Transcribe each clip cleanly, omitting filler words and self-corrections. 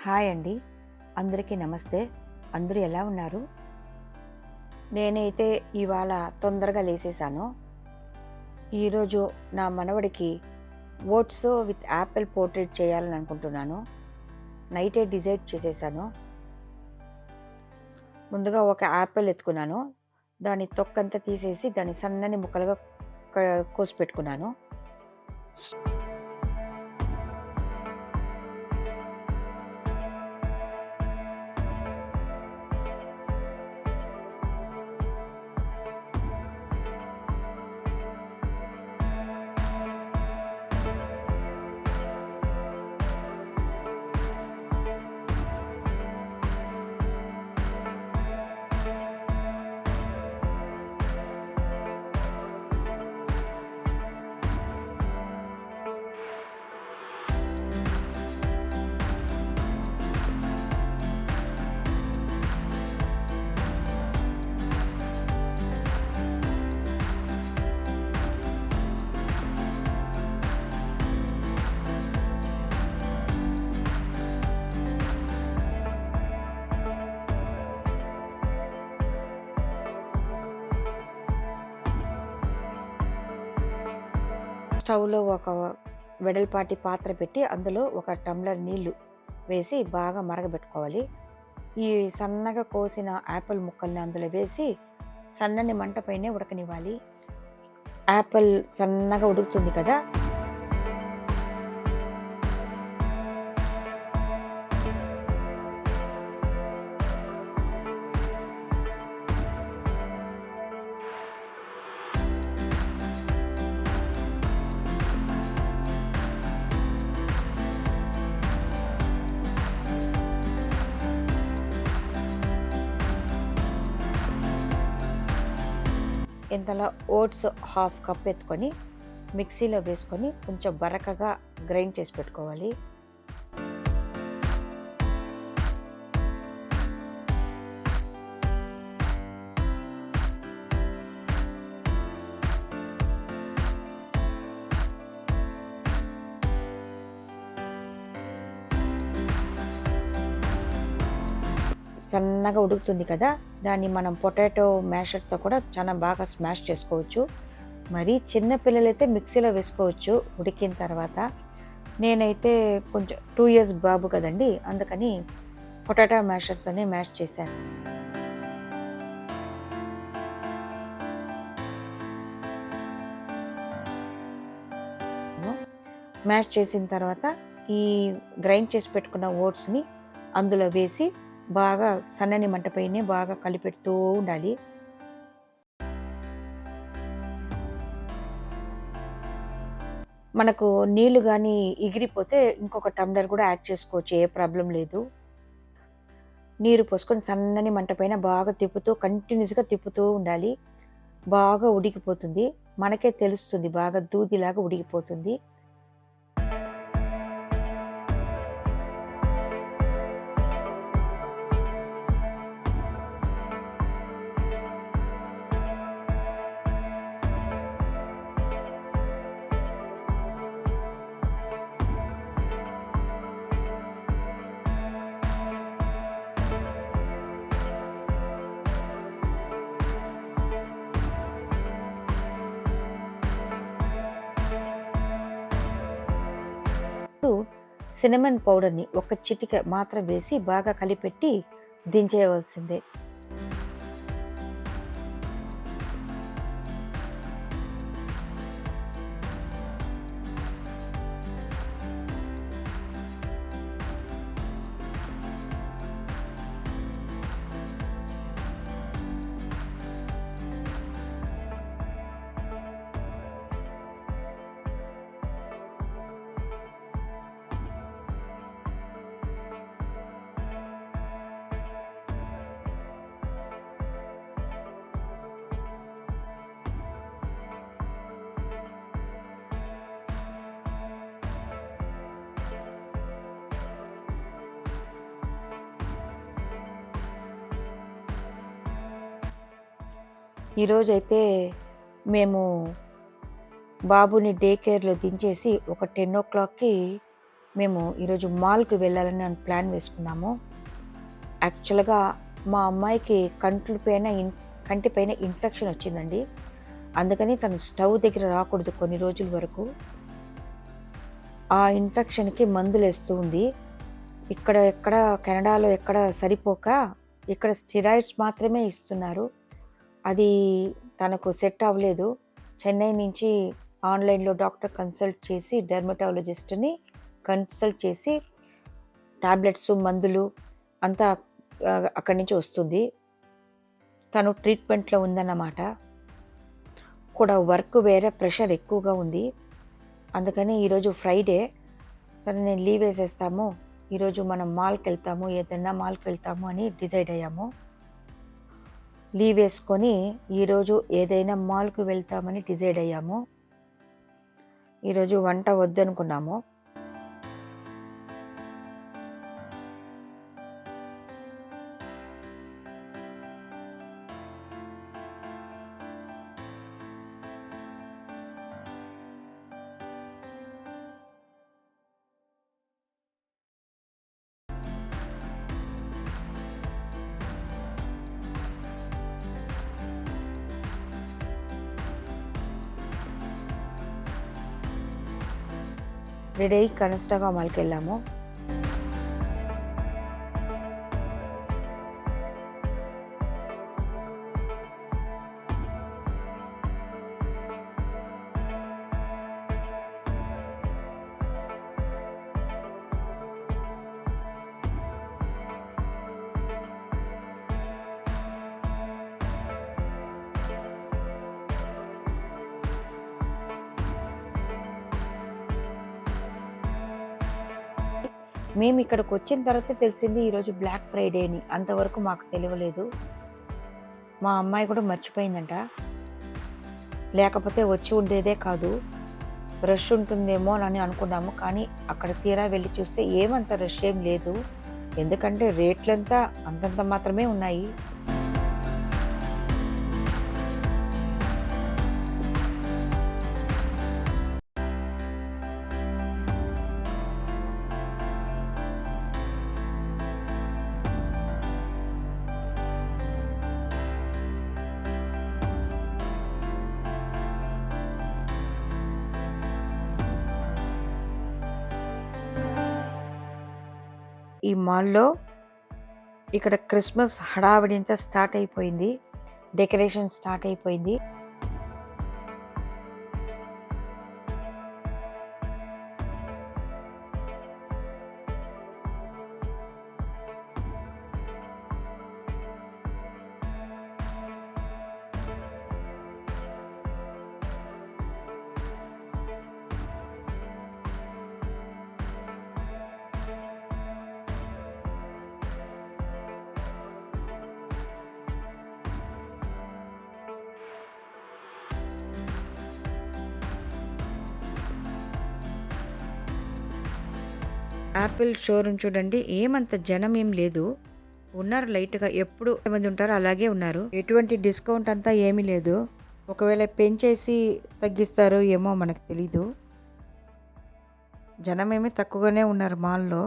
Hi అండి. అందరికీ నమస్తే. అందరూ ఎలా ఉన్నారు? నేనైతే ఇవాళ తొందరగా లేసేసాను. ఈరోజు నా మనవడికి ఓట్స్ విత్ యాపిల్ పోర్ట్రేట్ చేయాలని అనుకుంటున్నాను. నైటే డిసైడ్ చేసేసాను. ముందుగా ఒక యాపిల్ ఎత్తుకున్నాను. దాని తొక్కంతా తీసేసి దాన్ని సన్నని ముక్కలుగా కోసి పెట్టుకున్నాను. స్టవ్‌లో ఒక వెడల్పాటి పాత్ర పెట్టి అందులో ఒక టంబ్లర్ నీళ్లు వేసి బాగా మరగబెట్టుకోవాలి. ఈ సన్నగా కోసిన యాపిల్ ముక్కల్ని అందులో వేసి సన్నని మంట పైనే ఉడకనివ్వాలి. యాపిల్ సన్నగా ఉడుకుతుంది కదా! ఇంతలో ఓట్స్ హాఫ్ కప్ ఎత్తుకొని మిక్సీలో వేసుకొని కొంచెం బరకగా గ్రైండ్ చేసి పెట్టుకోవాలి. సన్నగా ఉడుకుతుంది కదా! దాన్ని మనం పొటాటో మ్యాషర్‌తో కూడా చాలా బాగా స్మాష్ చేసుకోవచ్చు. మరీ చిన్న పిల్లలైతే మిక్సీలో వేసుకోవచ్చు ఉడికిన తర్వాత. నేనైతే కొంచెం 2 ఇయర్స్ బాబు కదండీ! అందుకని పొటాటో మ్యాషర్‌తోనే మ్యాష్ చేశాను. మ్యాష్ చేసిన తర్వాత ఈ గ్రైండ్ చేసి పెట్టుకున్న ఓట్స్‌ని అందులో వేసి బాగా సన్నని మంట పైనే బాగా కలిపెడుతూ ఉండాలి. మనకు నీళ్లు గానీ ఎగిరిపోతే ఇంకొక టంబ్లర్ కూడా యాడ్ చేసుకోవచ్చు. ఏ ప్రాబ్లమ్ లేదు. నీరు పోసుకొని సన్నని మంట పైన బాగా కంటిన్యూస్‌గా తిప్పుతూ ఉండాలి. బాగా ఉడికిపోతుంది. మనకే తెలుస్తుంది బాగా దూదిలాగా ఉడికిపోతుంది. సినమన్ పౌడర్‌ని ఒక చిటికె మాత్రం వేసి బాగా కలిపెట్టి దించేయవలసిందే. ఈరోజైతే మేము బాబుని డే కేర్‌లో దించేసి ఒక 10:00కి మేము ఈరోజు మాల్కి వెళ్ళాలని ప్లాన్ వేసుకున్నాము. యాక్చువల్గా మా అమ్మాయికి కంటిపైన ఇన్ఫెక్షన్ వచ్చిందండి. అందుకని తను స్టవ్ దగ్గర రాకూడదు కొన్ని రోజుల వరకు. ఆ ఇన్ఫెక్షన్కి మందులు వేస్తూ ఉంది. ఎక్కడ కెనడాలో ఎక్కడ సరిపోక ఇక్కడ స్టెరాయిడ్స్ మాత్రమే ఇస్తున్నారు. అది తనకు సెట్ అవ్వలేదు. చెన్నై నుంచి ఆన్లైన్లో డాక్టర్ కన్సల్ట్ చేసి డెర్మటాలజిస్ట్ని కన్సల్ట్ చేసి టాబ్లెట్స్ మందులు అంతా అక్కడి నుంచి వస్తుంది. తను ట్రీట్మెంట్లో ఉందన్నమాట. కూడా వర్క్ వేరే ప్రెషర్ ఎక్కువగా ఉంది. అందుకని ఈరోజు ఫ్రైడే నేను లీవ్ వేసేస్తాము, ఈరోజు మనం మాల్కి వెళ్తాము, ఏదైనా మాల్కి వెళ్తాము అని డిసైడ్ అయ్యాము. లీవ్ వేసుకొని ఈరోజు ఏదైనా మాల్కి వెళ్తామని డిసైడ్ అయ్యాము. ఈరోజు వంట వద్దనుకున్నాము. రెడీ అయ్యి కనస్టగా మాల్కి వెళ్ళాము. మేము ఇక్కడికి వచ్చిన తర్వాత తెలిసింది ఈరోజు బ్లాక్ ఫ్రైడే అని. అంతవరకు మాకు తెలియలేదు. మా అమ్మాయి కూడా మర్చిపోయిందంట. లేకపోతే వచ్చి ఉండేదే కాదు, రష్ ఉంటుందేమో అని అనుకున్నాము. కానీ అక్కడ తీరా వెళ్ళి చూస్తే ఏమంత రష్ ఏం లేదు. ఎందుకంటే రేట్లంతా అంతంత మాత్రమే ఉన్నాయి. ఈ మాల్లో ఇక్కడ క్రిస్మస్ హడావిడింతా స్టార్ట్ అయిపోయింది. డెకరేషన్ స్టార్ట్ అయిపోయింది. యాపిల్ షోరూమ్ చూడండి, ఏమంత జనం ఏం లేదు. ఉన్నారు లైట్గా, ఎప్పుడు ఎంతమంది ఉంటారో అలాగే ఉన్నారు. ఎటువంటి డిస్కౌంట్ అంతా ఏమీ లేదు. ఒకవేళ పెంచేసి తగ్గిస్తారో ఏమో మనకు తెలీదు. జనం ఏమీ తక్కువగానే ఉన్నారు మాల్లో.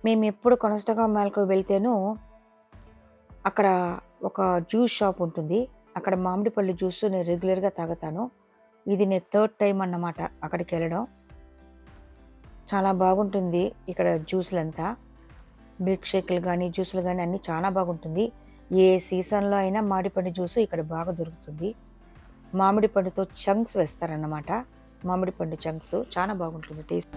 మేము ఎప్పుడు కొనస్టగా మాల్కి వెళ్తేనూ అక్కడ ఒక జ్యూస్ షాప్ ఉంటుంది. అక్కడ మామిడి పళ్ళు జ్యూస్ నేను రెగ్యులర్గా తాగుతాను. ఇది నేను 3rd టైం అన్నమాట అక్కడికి వెళ్ళడం. చాలా బాగుంటుంది ఇక్కడ జ్యూసులంతా. మిల్క్ షేకులు కానీ జ్యూసులు కానీ అన్నీ చాలా బాగుంటుంది. ఏ సీజన్లో అయినా మామిడి పండు జ్యూసు ఇక్కడ బాగా దొరుకుతుంది. మామిడి పండుతో చంక్స్ వేస్తారన్నమాట. మామిడి పండు చంక్స్ చాలా బాగుంటుంది టేస్ట్.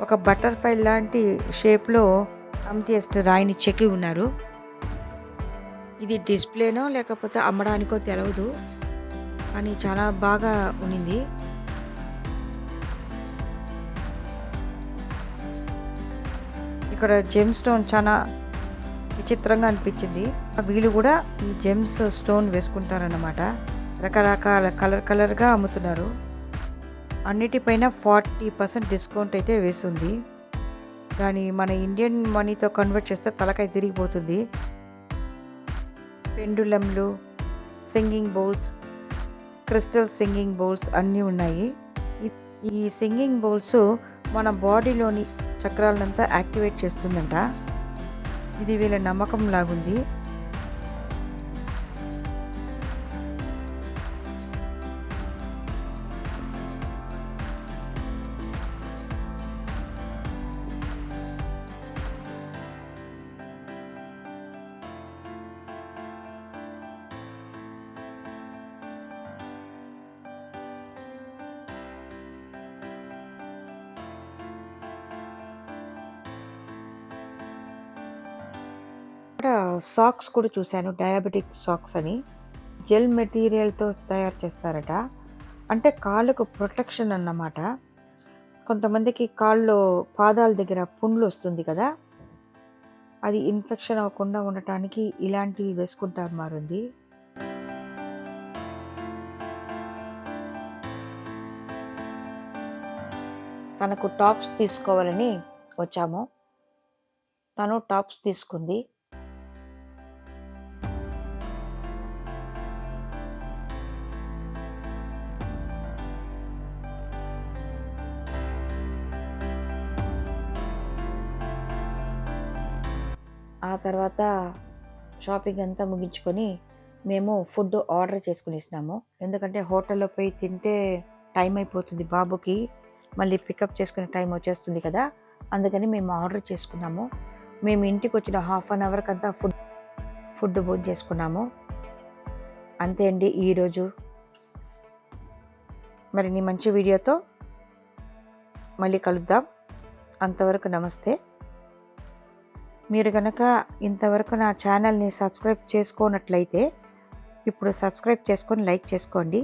ఒక బటర్ఫ్లై లాంటి షేప్లో అమితియస్ట్ రాయిని చెక్కి ఉన్నారు. ఇది డిస్ప్లేనో లేకపోతే అమ్మడానికో తెలియదు, కానీ చాలా బాగా ఉన్నింది. ఇక్కడ జెమ్ స్టోన్ చాలా విచిత్రంగా అనిపించింది. వీళ్ళు కూడా ఈ జెమ్స్ స్టోన్ వేసుకుంటారన్నమాట. రకరకాల కలర్గా అమ్ముతున్నారు. అన్నిటిపైన 40% డిస్కౌంట్ అయితే వేస్తుంది. దాని మన ఇండియన్ మనీతో కన్వర్ట్ చేస్తే తలకాయ తిరిగిపోతుంది. పెండులంలు, singing bowls, crystal singing bowls అన్నీ ఉన్నాయి. ఈ సింగింగ్ బౌల్స్ మన బాడీలోని చక్రాలంతా యాక్టివేట్ చేస్తుందంట. ఇది వీళ్ళ నమ్మకం లాగుంది. ఇక్కడ సాక్స్ కూడా చూశాను, డయాబెటిక్ సాక్స్ అని. జెల్ మెటీరియల్తో తయారు చేస్తారట. అంటే కాళ్ళకు ప్రొటెక్షన్ అన్నమాట. కొంతమందికి కాళ్ళు పాదాల దగ్గర పుండ్లు వస్తుంది కదా, అది ఇన్ఫెక్షన్ అవ్వకుండా ఉండటానికి ఇలాంటివి వేసుకుంటారు మారుంది. తనకు టాప్స్ తీసుకోవాలని వచ్చాము. తను టాప్స్ తీసుకుంది. ఆ తర్వాత షాపింగ్ అంతా ముగించుకొని మేము ఫుడ్ ఆర్డర్ చేసుకుని ఇస్తున్నాము. ఎందుకంటే హోటల్లో పోయి తింటే టైం అయిపోతుంది, బాబుకి మళ్ళీ పికప్ చేసుకునే టైం వచ్చేస్తుంది కదా, అందుకని మేము ఆర్డర్ చేసుకున్నాము. మేము ఇంటికి వచ్చిన 1/2 అవర్కి అంతా ఫుడ్ భోజనం చేసుకున్నాము. అంతే అండి ఈరోజు. మరిన్ని మంచి వీడియోతో మళ్ళీ కలుద్దాం. అంతవరకు నమస్తే. మీరు కనుక ఇంతవరకు నా ఛానల్ని సబ్స్క్రైబ్ చేసుకోనట్లయితే ఇప్పుడు సబ్స్క్రైబ్ చేసుకొని లైక్ చేసుకోండి.